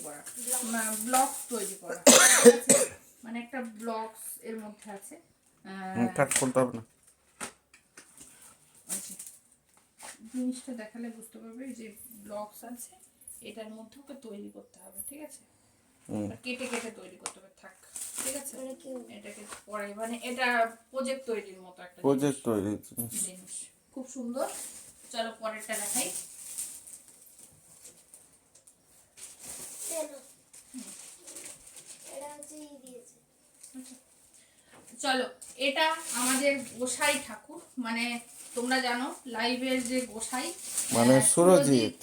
করা, ব্লগ তৈরি করা, মানে একটা ব্লগস এর মধ্যে আছে। কাট করতে হবে না, জিনিসটা দেখালে বুঝতে পারবে যে ব্লগস আছে, এটার মধ্যে ওকে তৈরি করতে হবে, ঠিক আছে? কেটে কেটে তৈরি করতে হবে, থাক, ঠিক আছে? এটাকে পরে মানে এটা প্রজেক্ট তৈরির মতো একটা প্রজেক্ট তৈরি জিনিস, খুব সুন্দর। চলো পরেরটা দেখাই। চলো, এটা আমাদের গোসাই ঠাকুর, মানে তোমরা জানো লাইভের যে গোসাই মানে সুরজিৎ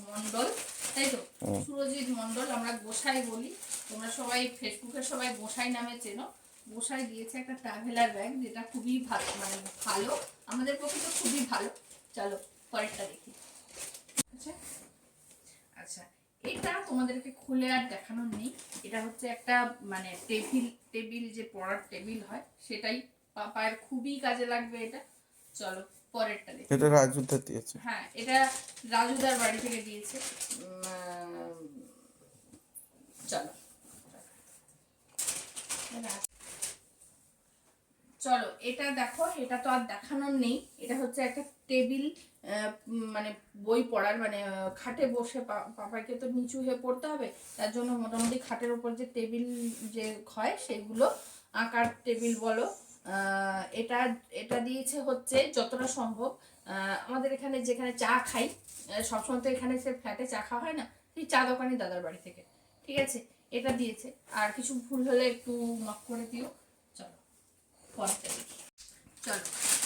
মণ্ডল, তাই তো? সুরজিৎ মণ্ডল আমরা গোসাই বলি, তোমরা সবাই ফেসবুকে সবাই গোসাই নামে চেনো। গোসাই দিয়েছে একটা ট্রাভেলার ব্যাগ, যেটা খুবই ভালো, মানে ভালো, আমাদের পক্ষে তো খুবই ভালো। চলো পরেরটা দেখি। আচ্ছা, এটা তোমাদেরকে খুলে আর দেখানোর নেই। এটা হচ্ছে একটা মানে টেবিল যে পড়ার টেবিল হয়, সেটাই পাপায়ের খুবই কাজে লাগবে এটা। চলো পরেরটা দেখি। এটা রাজুদা দিয়েছে। হ্যাঁ, এটা রাজুদার বাড়ি থেকে দিয়েছে। চলো চলো এটা দেখো, এটা তো আর দেখানোর নেই। এটা হচ্ছে একটা টেবিল, মানে বই পড়ার, মানে খাটে বসে পাপাকে তো নিচু হয়ে পড়তে হবে, তার জন্য মোটামুটি খাটের উপর যে টেবিল যে হয় সেগুলো, আঁকার টেবিল বলো, এটা এটা দিয়েছে হচ্ছে যতটা সম্ভব। আমাদের এখানে যেখানে চা খাই, সবসময় তো এখানে সে ফ্ল্যাটে চা খাওয়া হয় না, সেই চা দোকানি দাদার বাড়ি থেকে, ঠিক আছে? এটা দিয়েছে, আর কিছু ভুল হলে একটু মাফ করে দিও। চলো পরেরটা দেখি। চলো,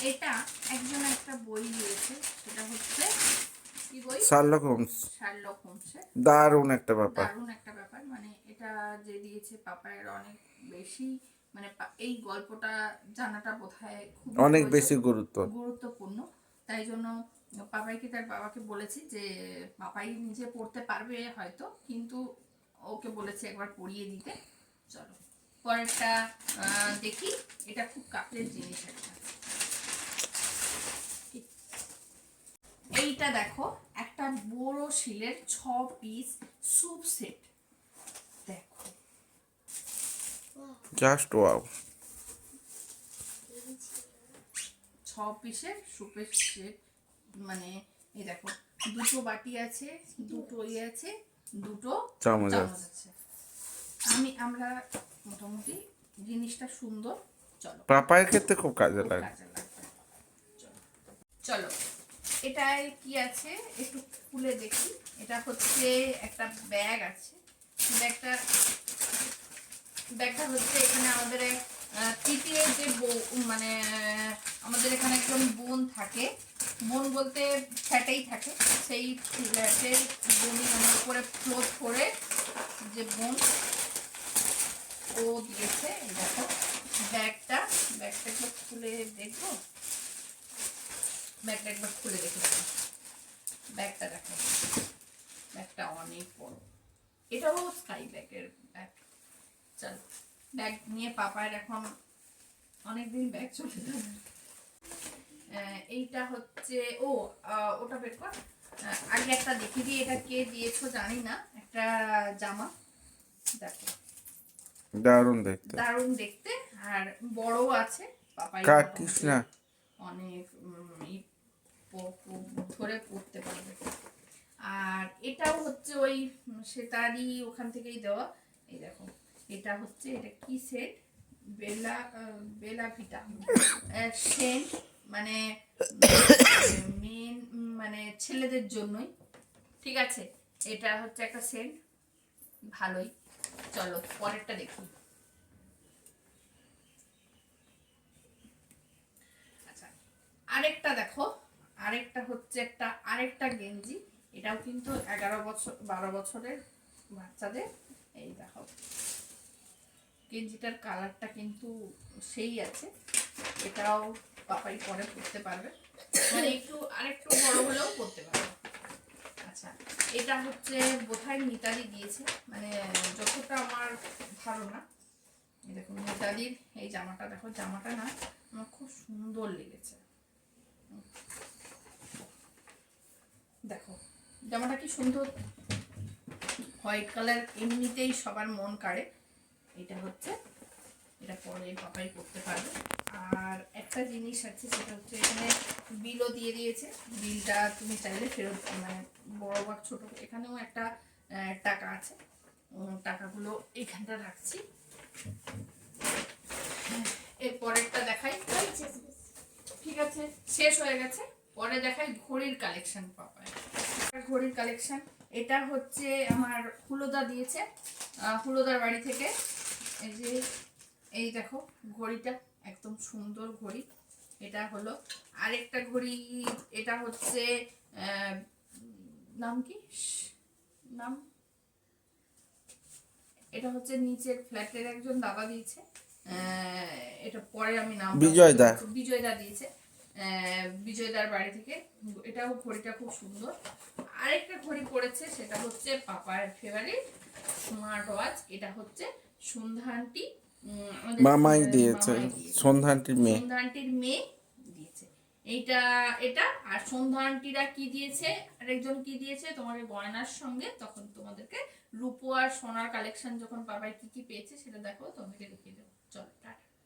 এটা একজন একটা বই দিয়েছে, সেটা হচ্ছে কি বই? Sherlock Holmes. শার্লক হোমসের। দারুণ একটা ব্যাপার, দারুণ একটা ব্যাপার, মানে এটা যে দিয়েছে পাপায়ের অনেক বেশি, মানে এই গল্পটা জানাটা বোধহয় খুব অনেক বেশি গুরুত্বপূর্ণ। তাই জন্য পাপাইকে, তার বাবাকে বলেছি যে পাপাই নিজে পড়তে পারবে হয়তো, কিন্তু ওকে বলেছে একবার পড়িয়ে দিতে। চলো পরেরটা দেখি। এটা খুব কাপড়ের জিনিস একটা। এইটা দেখো, একটা বড় শিলের 6 পিস স্যুপ সেট। দেখো জাস্ট ওয়াও, 6 পিসের স্যুপের সেট, মানে এই দেখো, দুটো বাটি আছে, দুটো আছে, দুটো চামচ আছে। আমরা মোটামুটি জিনিসটা সুন্দর। চলো পাপায়ের ক্ষেত্রে খুব কাজে লাগে। চলো এটায় কি আছে একটু খুলে দেখি। এটা হচ্ছে একটা ব্যাগ আছে, ব্যাগটা হচ্ছে এখানে আমাদের তৃতীয় যে মানে আমাদের এখানে একজন বোন থাকে, বোন বলতে ফ্ল্যাটেই থাকে, সেই ফ্ল্যাটের বোনই মানে উপরে ফ্লোট করে যে বোন, ও দিয়েছে। দেখো ব্যাগটা একবার খুলে দেখবো, ব্যাগটা একবার খুলে দেখে দেবো। ব্যাগটা দেখো, ব্যাগটা অনেক বড়, এটাও স্কাই ব্যাগের ব্যাগ। চলো ব্যাগ নিয়ে পাপায়ের এখন অনেকদিন ব্যাগ চলে যাবে। এইটা হচ্ছে ওটা বের কর। আগে একটা দেখে দিই, এটা কে দিয়েছো জানি না, একটা জামা। দেখো দারুণ দেখতে, আর বড় আছে, পাপাই কাটিস না, অনেক ধরে পড়তে পারবে। আর এটাও হচ্ছে ওই সেতারই ওখান থেকেই দেওয়া। এই দেখো, এটা হচ্ছে, এটা কি সেট? বেলা ভিটা সেন্ট, মানে মেন মানে ছেলেদের জন্যই, ঠিক আছে? এটা হচ্ছে একটা সেন্ট, ভালোই। চলো পরেরটা দেখি। আচ্ছা, আরেকটা দেখো, আরেকটা হচ্ছে আরেকটা গেঞ্জি। এটাও কিন্তু 11 বছর 12 বছরের বাচ্চাদের। এই দেখো গেঞ্জিটার কালারটা কিন্তু সেই আছে, এটাও পাপাই পরে পরতে পারবে, মানে আরেকটু বড় হলেও পরতে পারবে। আচ্ছা, এটা হচ্ছে বোধহয় মিতালি দিয়েছে, মানে যতটা আমার ধারণা। এই দেখো মিতালির এই জামাটা, দেখো জামাটা না আমার খুব সুন্দর লেগেছে। দেখো জামাটা কি সুন্দর, হোয়াইট কালার এমনিতেই সবার মন কাড়ে। এটা হচ্ছে, এটা পরে পাপাই করতে পারবে। আর একটা জিনিস আছে, সেটা হচ্ছে এখানে বিলও দিয়ে দিয়েছে। বিলটা তুমি চাইলে ফেরত, মানে বড় বা ছোট, এখানেও একটা টাকা আছে। টাকাগুলো এইখানটা রাখছি। এর পরেরটা দেখাই। ঠিক আছে, শেষ হয়ে গেছে। পরে দেখাই ঘড়ির কালেকশন পাপায়। ঘড়ির কালেকশন, এটা হচ্ছে আমার হুলোদা দিয়েছে, হুলোদার বাড়ি থেকে। এই যে, এই দেখো ঘড়িটা, একদম সুন্দর ঘড়ি। এটা হলো আরেকটা ঘড়ি। এটা হচ্ছে নাম কি, নাম, এটা হচ্ছে নিচের ফ্ল্যাটের একজন দাদা দিয়েছে। এটা পরে আমি নাম, বিজয় দা। বিজয় দা দিয়েছে, বিজয় দার বাড়ি থেকে। এটাও ঘড়িটা খুব সুন্দর। আরেকটা ঘড়ি পড়েছে, সেটা হচ্ছে পাপার ফেভারিট স্মার্ট ওয়াচ। এটা হচ্ছে সন্ধ্যা আন্টি, মামাই দিয়েছে, সন্ধ্যা আন্টির মেয়ে। সন্ধ্যা আন্টির মেয়ে দিয়েছে এইটা। এটা আর সন্ধ্যা আন্টিরা কি দিয়েছে, আরেকজন কি দিয়েছে তোমাকে গয়নার সঙ্গে, তখন তোমাদেরকে রূপো আর সোনার কালেকশন যখন পাপাই কি কি পেয়েছে সেটা দেখো, তোমাদেরকে দেখিয়ে দেবো। চলো টাটা।